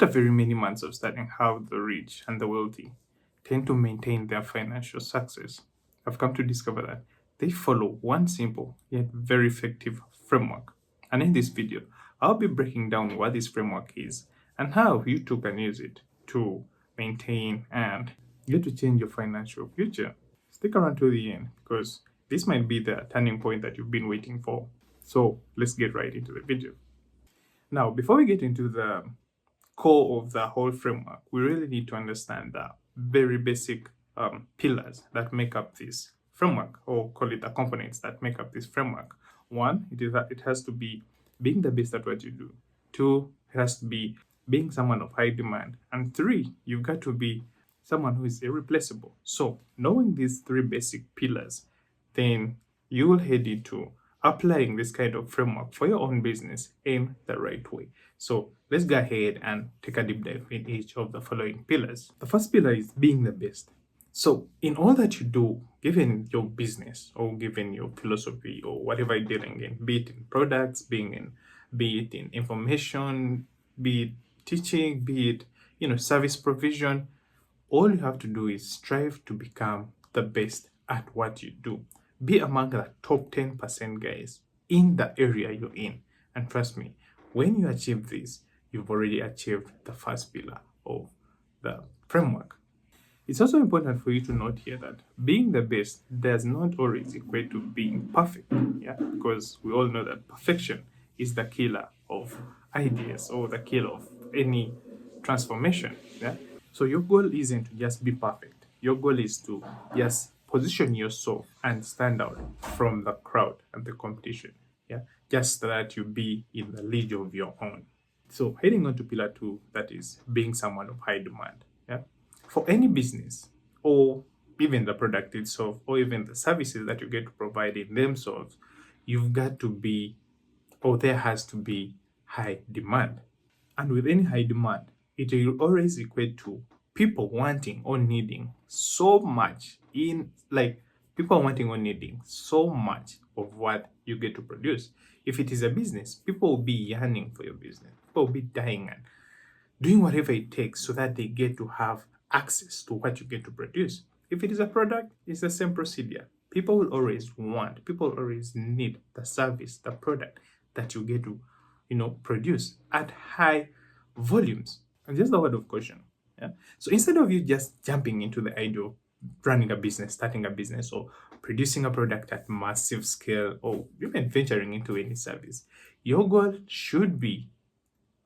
After very many months of studying how the rich and the wealthy tend to maintain their financial success, I've come to discover that they follow one simple yet very effective framework. And in this video, I'll be breaking down what this framework is and how you too can use it to maintain and get to change your financial future. Stick around to the end because this might be the turning point that you've been waiting for. So let's get right into the video. Now, before we get into the core of the whole framework, we really need to understand the very basic pillars that make up this framework, or call it the components that make up this framework. One, it has to be being the best at what you do. Two, it has to be being someone of high demand. And three, you've got to be someone who is irreplaceable. So, knowing these three basic pillars, then you will head into applying this kind of framework for your own business in the right way. So let's go ahead and take a deep dive in each of the following pillars. The first pillar is being the best. So in all that you do, given your business or given your philosophy or whatever you're dealing in, be it in products, be it in information, be it teaching, be it service provision, all you have to do is strive to become the best at what you do. Be among the top 10% guys in the area you're in. And trust me, when you achieve this, you've already achieved the first pillar of the framework. It's also important for you to note here that being the best does not always equate to being perfect. Yeah, because we all know that perfection is the killer of ideas or the killer of any transformation. Yeah. So your goal isn't to just be perfect. Your goal is to just position yourself and stand out from the crowd and the competition. Yeah, just so that you be in the league of your own. So heading on to pillar two, that is being someone of high demand. Yeah, for any business or even the product itself or even the services that you get to provide in themselves, you've got to be, or there has to be, high demand. And with any high demand, it will always equate to people wanting or needing so much people wanting or needing so much of what you get to produce. If it is a business, people will be yearning for your business. People will be dying and doing whatever it takes so that they get to have access to what you get to produce. If it is a product, it's the same procedure. People will always want, people will always need the service, the product that you get to, produce at high volumes. And just a word of caution. Yeah. So instead of you just jumping into the idea of running a business, starting a business, or producing a product at massive scale, or even venturing into any service, your goal should be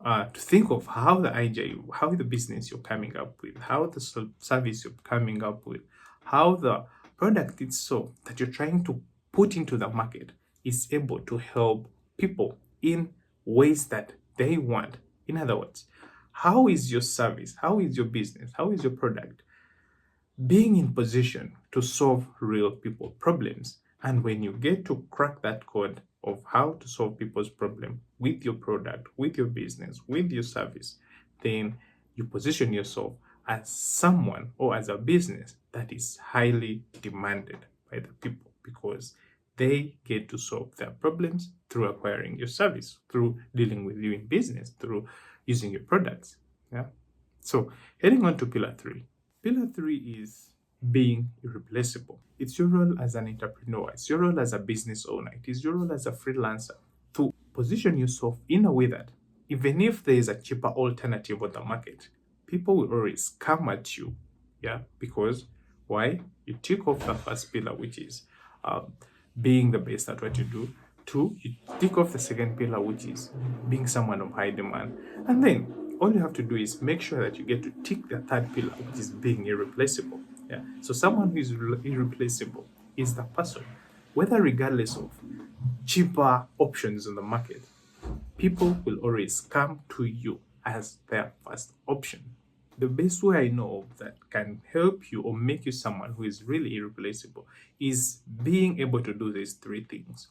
to think of how the idea, how the business you're coming up with, how the service you're coming up with, how the product itself that you're trying to put into the market is able to help people in ways that they want. In other words, how is your service, how is your business, how is your product being in position to solve real people problems? And when you get to crack that code of how to solve people's problem with your product, with your business, with your service, then you position yourself as someone or as a business that is highly demanded by the people because they get to solve their problems through acquiring your service, through dealing with you in business, through using your products. Yeah. So heading on to pillar three. Pillar three is being irreplaceable. It's your role as an entrepreneur, it's your role as a business owner, it is your role as a freelancer to position yourself in a way that even if there is a cheaper alternative on the market, people will always come at you. Yeah, because why? You tick off the first pillar, which is being the best at what you do. Two, you tick off the second pillar, which is being someone of high demand. And then all you have to do is make sure that you get to tick the third pillar, which is being irreplaceable. Yeah. So someone who is irreplaceable is the person, whether regardless of cheaper options in the market, people will always come to you as their first option. The best way I know of that can help you or make you someone who is really irreplaceable is being able to do these three things.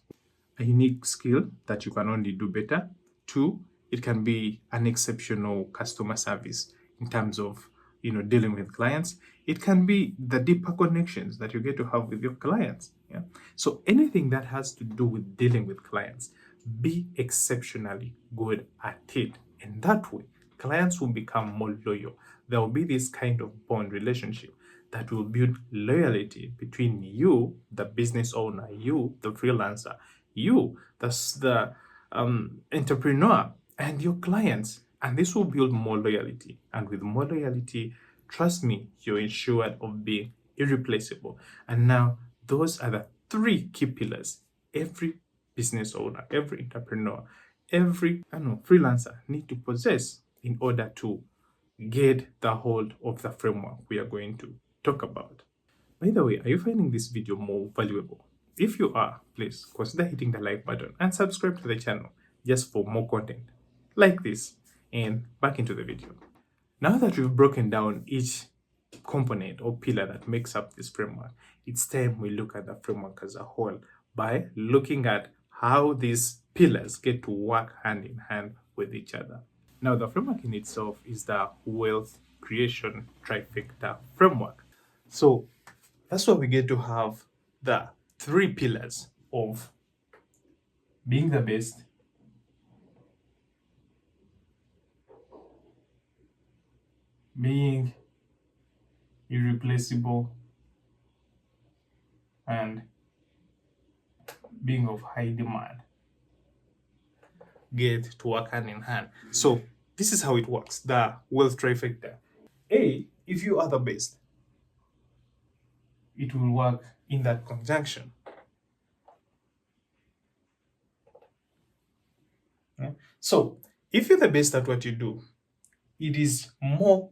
A unique skill that you can only do better. Two, it can be an exceptional customer service in terms of dealing with clients. It can be the deeper connections that you get to have with your clients. Yeah. So anything that has to do with dealing with clients, be exceptionally good at it. And that way, clients will become more loyal. There will be this kind of bond relationship that will build loyalty between you, the business owner, you, the freelancer, you, the entrepreneur, and your clients. And this will build more loyalty. And with more loyalty, trust me, you're ensured of being irreplaceable. And now, those are the three key pillars every business owner, every entrepreneur, every freelancer need to possess in order to get the hold of the framework we are going to talk about. By the way, are you finding this video more valuable? If you are, please consider hitting the like button and subscribe to the channel just for more content like this. And back into the video. Now that we've broken down each component or pillar that makes up this framework, it's time we look at the framework as a whole by looking at how these pillars get to work hand in hand with each other. Now, the framework in itself is the wealth creation trifecta framework. So that's why we get to have the three pillars of being the best, being irreplaceable, and being of high demand get to work hand in hand. So this is how it works, the wealth trifecta. A, if you are the best, it will work in that conjunction. Yeah? So if you're the best at what you do, it is more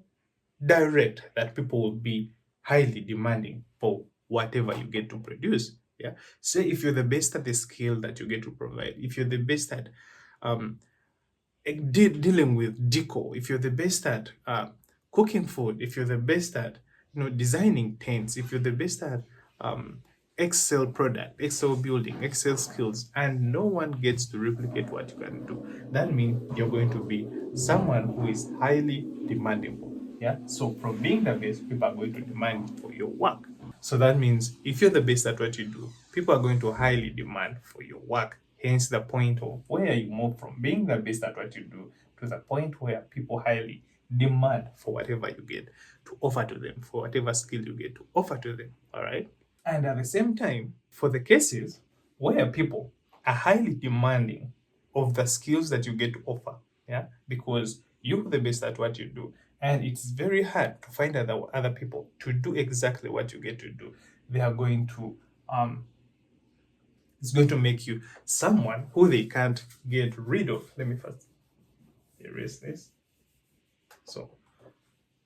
direct that people will be highly demanding for whatever you get to produce. Yeah. Say if you're the best at the skill that you get to provide, if you're the best at dealing with decor, if you're the best at cooking food, if you're the best at designing tents, if you're the best at Excel product, Excel building, Excel skills, and no one gets to replicate what you can do, that means you're going to be someone who is highly demandable. Yeah. So from being the best, people are going to demand for your work. So that means if you're the best at what you do, people are going to highly demand for your work. Hence the point of where you move from being the best at what you do to the point where people highly demand for whatever you get to offer to them, for whatever skill you get to offer to them. All right. And at the same time, for the cases where people are highly demanding of the skills that you get to offer, yeah, because you're the best at what you do, and it's very hard to find other people to do exactly what you get to do. They are going to it's going to make you someone who they can't get rid of. Let me first erase this. So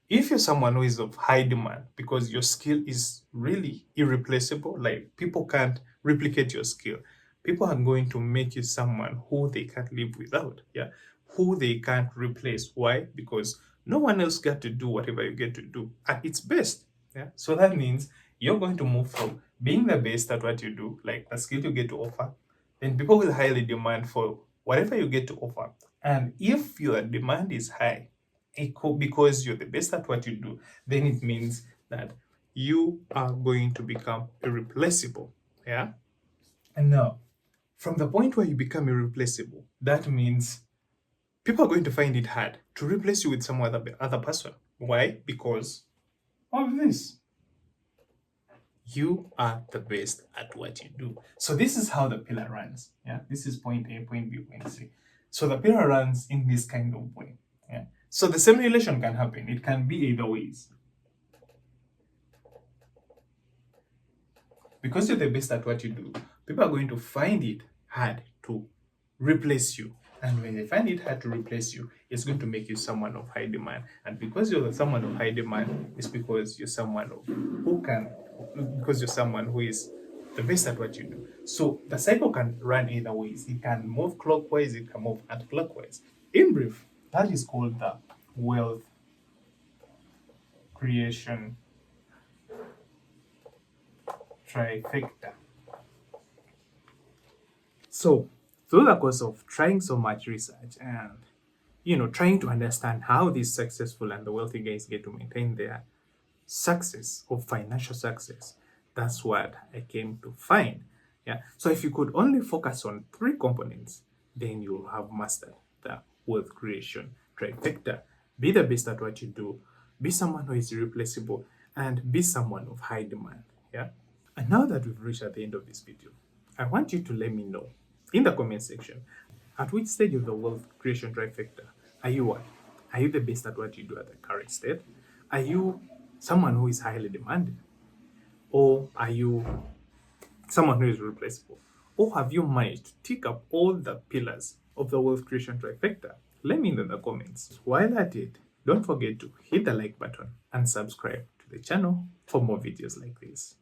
if you're someone who is of high demand because your skill is really irreplaceable, like people can't replicate your skill, people are going to make you someone who they can't live without. Yeah. Who they can't replace. Why? Because no one else got to do whatever you get to do at its best. Yeah. So that means you're going to move from being the best at what you do, like the skill you get to offer, then people will highly demand for whatever you get to offer. And if your demand is high, because you're the best at what you do, then it means that you are going to become irreplaceable. Yeah. And now, from the point where you become irreplaceable, that means people are going to find it hard to replace you with some other person. Why? Because of this. You are the best at what you do. So this is how the pillar runs. Yeah. This is point A, point B, point C. So the pillar runs in this kind of way. Yeah. So the same relation can happen. It can be either ways. Because you're the best at what you do, people are going to find it hard to replace you. And when they find it hard to replace you, it's going to make you someone of high demand. And because you're someone of high demand, it's because you're someone because you're someone who is the best at what you do. So the cycle can run either ways. It can move clockwise, it can move anti-clockwise. In brief, that is called the wealth creation trifecta. So, through the course of trying so much research and trying to understand how these successful and the wealthy guys get to maintain their success or financial success, that's what I came to find. Yeah. So if you could only focus on three components, then you'll have mastered the wealth creation trifecta. Be the best at what you do. Be someone who is irreplaceable and be someone of high demand. Yeah. And now that we've reached at the end of this video, I want you to let me know in the comment section at which stage of the wealth creation trifecta are you at? Are you the best at what you do at the current state? Are you someone who is highly demanded? Or are you someone who is replaceable? Or have you managed to tick up all the pillars of the wealth creation trifecta? Let me know in the comments. While at it, don't forget to hit the like button and subscribe to the channel for more videos like this.